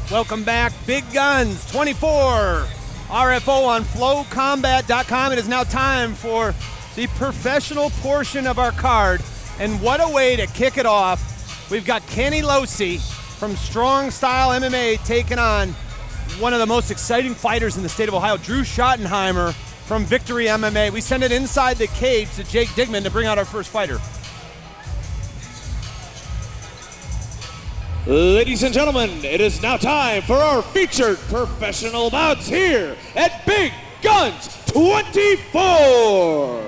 Welcome back, Big Guns 24, RFO on flowcombat.com. It is now time for the professional portion of our card, and what a way to kick it off. We've got Kenny Locsei from Strong Style MMA taking on one of the most exciting fighters in the state of Ohio, Drew Schottenheimer from Victory MMA. We send it inside the cage to Jake Digman to bring out our first fighter. Ladies and gentlemen, it is now time for our featured professional bouts here at Big Guns 24.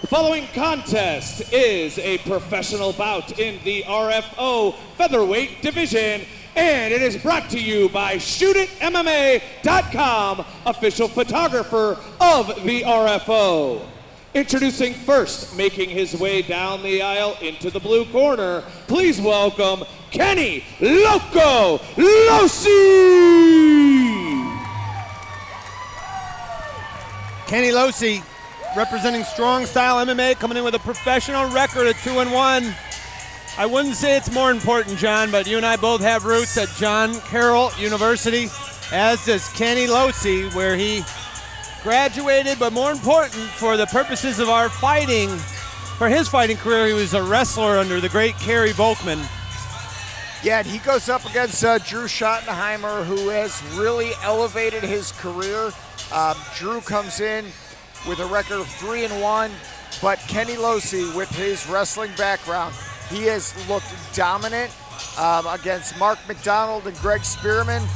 The following contest is a professional bout in the RFO featherweight division, and it is brought to you by ShootItMMA.com, official photographer of the RFO. Introducing first, making his way down the aisle into the blue corner, please welcome Kenny Loco Locsei! Kenny Locsei, representing Strong Style MMA, coming in with a professional record of 2-1. I wouldn't say it's more important, John, but you and I both have roots at John Carroll University, as does Kenny Locsei, where he graduated, but more important for the purposes of our fighting, for his fighting career, he was a wrestler under the great Kerry Volkman. Yeah, and he goes up against Drew Schottenheimer, who has really elevated his career. Drew comes in with a record of 3-1, but Kenny Locsei, with his wrestling background, he has looked dominant against Mark McDonald and Greg Spearman,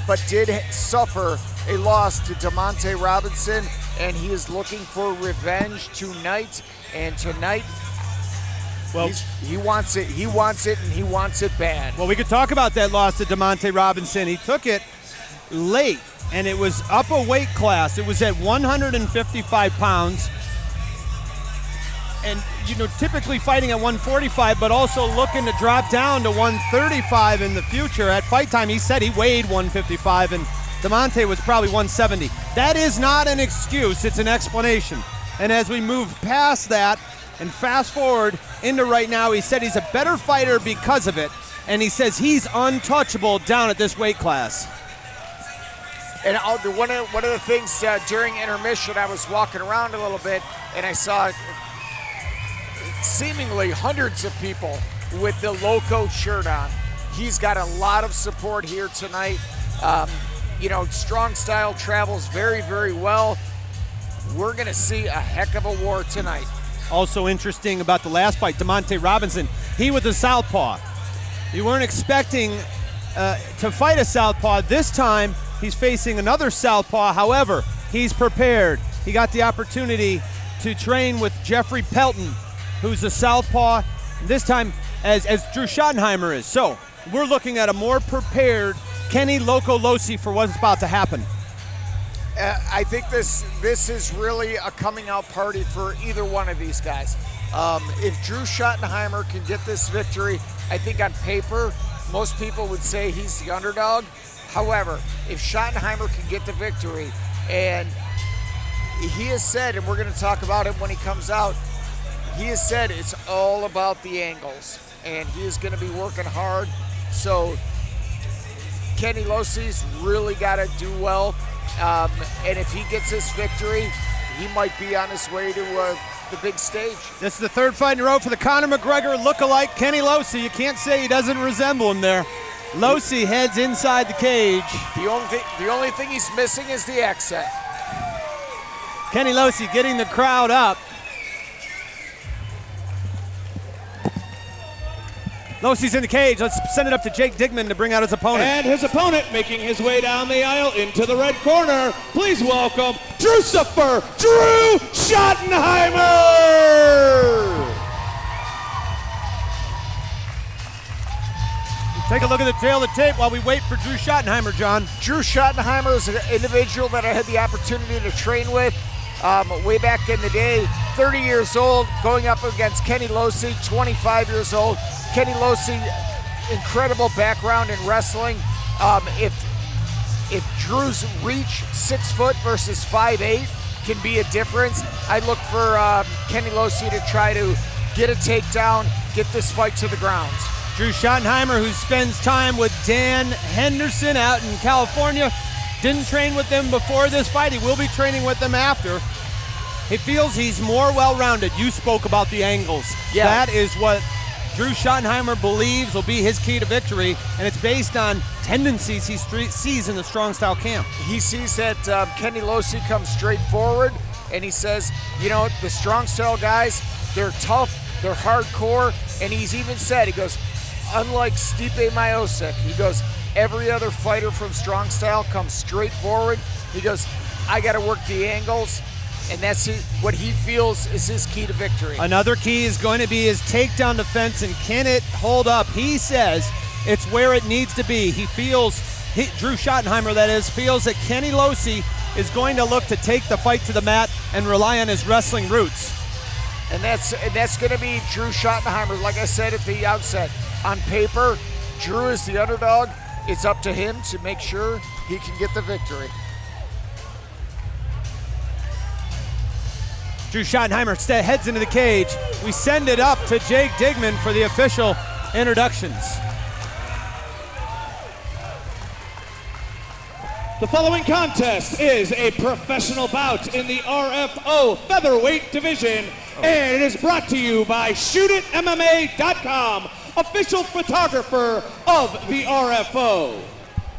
but did suffer a loss to DeMonte Robinson, and he is looking for revenge tonight. And tonight, well, he wants it, and he wants it bad. Well, we could talk about that loss to DeMonte Robinson. He took it late, and it was up a weight class. It was at 155 pounds. And, you know, typically fighting at 145, but also looking to drop down to 135 in the future. At fight time, he said he weighed 155, and DeMonte was probably 170. That is not an excuse, it's an explanation. And as we move past that and fast forward into right now, he said he's a better fighter because of it, and he says he's untouchable down at this weight class. And one of the things during intermission, I was walking around a little bit, and I saw seemingly hundreds of people with the Loco shirt on. He's got a lot of support here tonight. You know, Strong Style travels very, very well. We're going to see a heck of a war tonight. Also interesting about the last fight, DeMonte Robinson, he with the southpaw. You weren't expecting to fight a southpaw. This time, he's facing another southpaw. However, he's prepared. He got the opportunity to train with Jeffrey Pelton, who's a southpaw, this time as Drew Schottenheimer is. So we're looking at a more prepared Kenny Loco Locsei for what's about to happen. I think this is really a coming out party for either one of these guys. If Drew Schottenheimer can get this victory, I think on paper, most people would say he's the underdog. However, if Schottenheimer can get the victory, and he has said, and we're going to talk about it when he comes out, he has said it's all about the angles, and he is going to be working hard. So Kenny Locsei's really got to do well, and if he gets this victory, he might be on his way to the big stage. This is the third fight in a row for the Conor McGregor lookalike Kenny Locsei. You can't say he doesn't resemble him there. Locsei heads inside the cage. The only thing he's missing is the accent. Kenny Locsei getting the crowd up. Locsei's in the cage. Let's send it up to Jake Digman to bring out his opponent. And his opponent making his way down the aisle into the red corner. Please welcome Drew Schottenheimer! Take a look at the tail of the tape while we wait for Drew Schottenheimer, John. Drew Schottenheimer is an individual that I had the opportunity to train with way back in the day. 30 years old, going up against Kenny Locsei, 25 years old. Kenny Locsei, incredible background in wrestling. If Drew's reach, 6 foot versus 5'8", can be a difference, I look for Kenny Locsei to try to get a takedown, get this fight to the ground. Drew Schottenheimer, who spends time with Dan Henderson out in California, didn't train with them before this fight. He will be training with them after. He feels he's more well-rounded. You spoke about the angles. Yeah. That is what Drew Schottenheimer believes will be his key to victory, and it's based on tendencies he sees in the strong style camp. He sees that Kenny Locsei comes straight forward, and he says, you know, the strong style guys, they're tough, they're hardcore, and he's even said, he goes, unlike Stipe Miocic, he goes, every other fighter from strong style comes straight forward. He goes, I got to work the angles, and that's what he feels is his key to victory. Another key is going to be his takedown defense, and can it hold up? He says it's where it needs to be. He feels, Drew Schottenheimer that is, feels that Kenny Locsei is going to look to take the fight to the mat and rely on his wrestling roots. And that's going to be Drew Schottenheimer. Like I said at the outset, on paper, Drew is the underdog. It's up to him to make sure he can get the victory. Drew Schottenheimer heads into the cage. We send it up to Jake Digman for the official introductions. The following contest is a professional bout in the RFO featherweight division, and it is brought to you by ShootItMMA.com, official photographer of the RFO.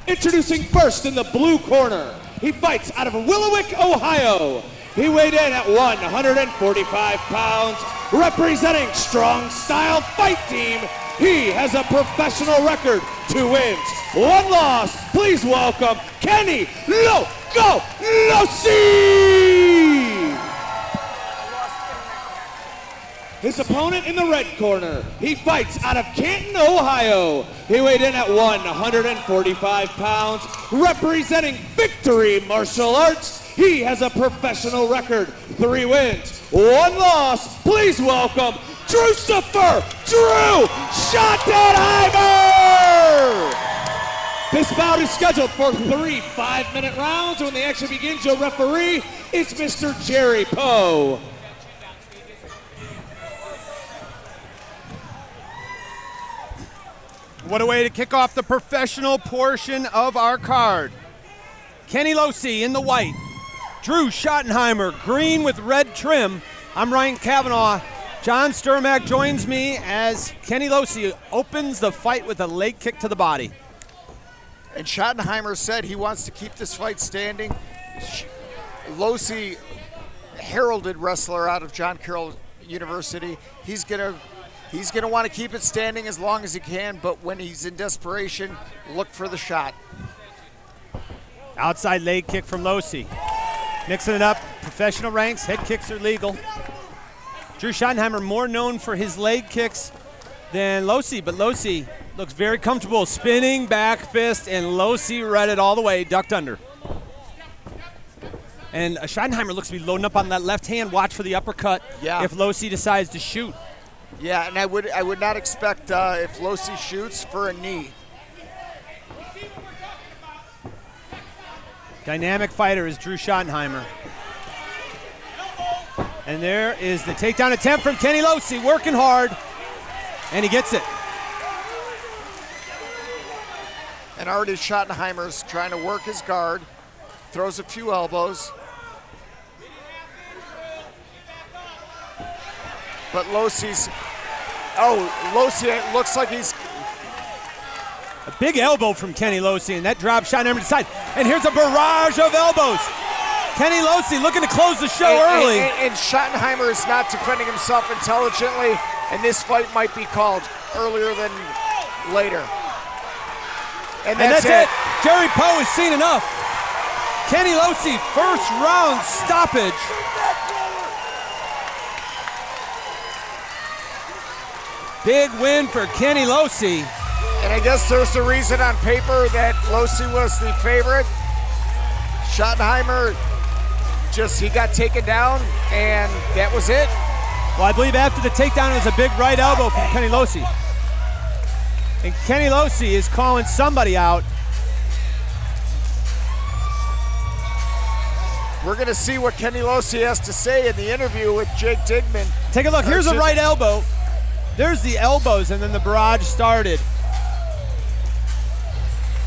Introducing first in the blue corner, he fights out of Willowick, Ohio. He weighed in at 145 pounds, representing Strong Style Fight Team. He has a professional record, 2 wins, 1 loss. Please welcome Kenny Locsei! His opponent in the red corner, he fights out of Canton, Ohio. He weighed in at 145 pounds, representing Victory Martial Arts. He has a professional record, 3 wins, 1 loss. Please welcome Drew Schottenheimer! This bout is scheduled for 3 5-minute rounds. When the action begins, your referee is Mr. Jerry Poe. What a way to kick off the professional portion of our card. Kenny Locsei in the white. Drew Schottenheimer, green with red trim. I'm Ryan Cavanaugh. John Sturmack joins me as Kenny Locsei opens the fight with a leg kick to the body. And Schottenheimer said he wants to keep this fight standing. Locsei, heralded wrestler out of John Carroll University. He's gonna want to keep it standing as long as he can, but when he's in desperation, look for the shot. Outside leg kick from Locsei. Mixing it up, professional ranks, head kicks are legal. Drew Schottenheimer more known for his leg kicks than Locsei, but Locsei looks very comfortable. Spinning back fist, and Locsei read it all the way, ducked under. And Schottenheimer looks to be loading up on that left hand. Watch for the uppercut if Locsei decides to shoot. Yeah, and I would not expect if Locsei shoots for a knee. Dynamic fighter is Drew Schottenheimer. And there is the takedown attempt from Kenny Locsei, working hard, and he gets it. And already Schottenheimer's trying to work his guard, throws a few elbows. But Locsei, it looks like he's... A big elbow from Kenny Locsei, and that drops Schottenheimer to the side. And here's a barrage of elbows. Kenny Locsei looking to close the show early. And Schottenheimer is not defending himself intelligently, and this fight might be called earlier than later. And that's it. Jerry Poe has seen enough. Kenny Locsei, first round stoppage. Big win for Kenny Locsei. And I guess there's the reason on paper that Locsei was the favorite. Schottenheimer he got taken down, and that was it. Well, I believe after the takedown, it was a big right elbow from Kenny Locsei. And Kenny Locsei is calling somebody out. We're going to see what Kenny Locsei has to say in the interview with Jake Digman. Take a look. Here's a right elbow. There's the elbows, and then the barrage started.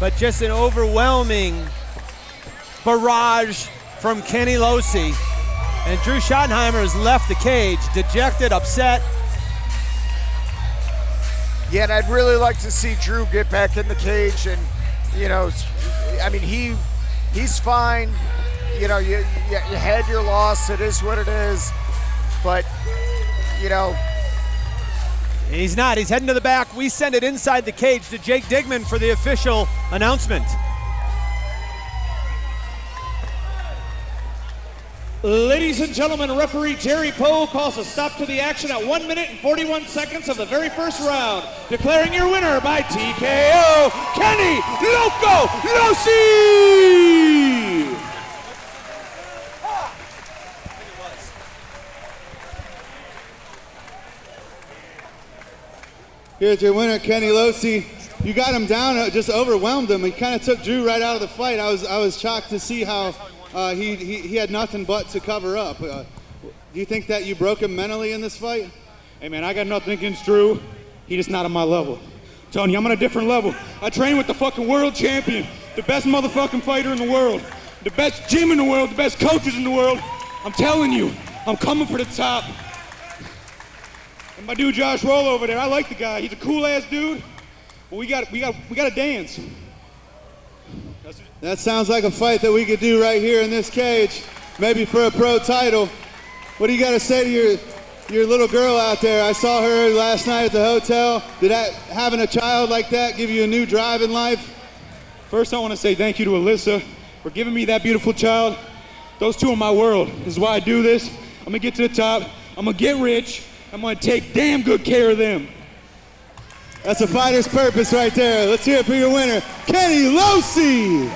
But just an overwhelming barrage from Kenny Locsei. And Drew Schottenheimer has left the cage, dejected, upset. Yeah, and I'd really like to see Drew get back in the cage, and I mean he's fine. You had your loss. It is what it is. But he's not. He's heading to the back. We send it inside the cage to Jake Digman for the official announcement. Ladies and gentlemen, referee Jerry Poe calls a stop to the action at 1 minute and 41 seconds of the very first round, declaring your winner by TKO, Kenny Locsei! Here's your winner, Kenny Locsei. You got him down, just overwhelmed him. He kind of took Drew right out of the fight. I was shocked to see how he had nothing but to cover up. Do you think that you broke him mentally in this fight? Hey man, I got nothing against Drew. He just not on my level. I'm telling you, I'm on a different level. I train with the fucking world champion, the best motherfucking fighter in the world, the best gym in the world, the best coaches in the world. I'm telling you, I'm coming for the top. And my dude Josh Roll over there, I like the guy. He's a cool ass dude. But we got to dance. That sounds like a fight that we could do right here in this cage, maybe for a pro title. What do you got to say to your little girl out there? I saw her last night at the hotel. Did having a child like that give you a new drive in life? First, I want to say thank you to Alyssa for giving me that beautiful child. Those two are my world. This is why I do this. I'm going to get to the top. I'm going to get rich. I'm going to take damn good care of them. That's a fighter's purpose right there. Let's hear it for your winner, Kenny Locsei.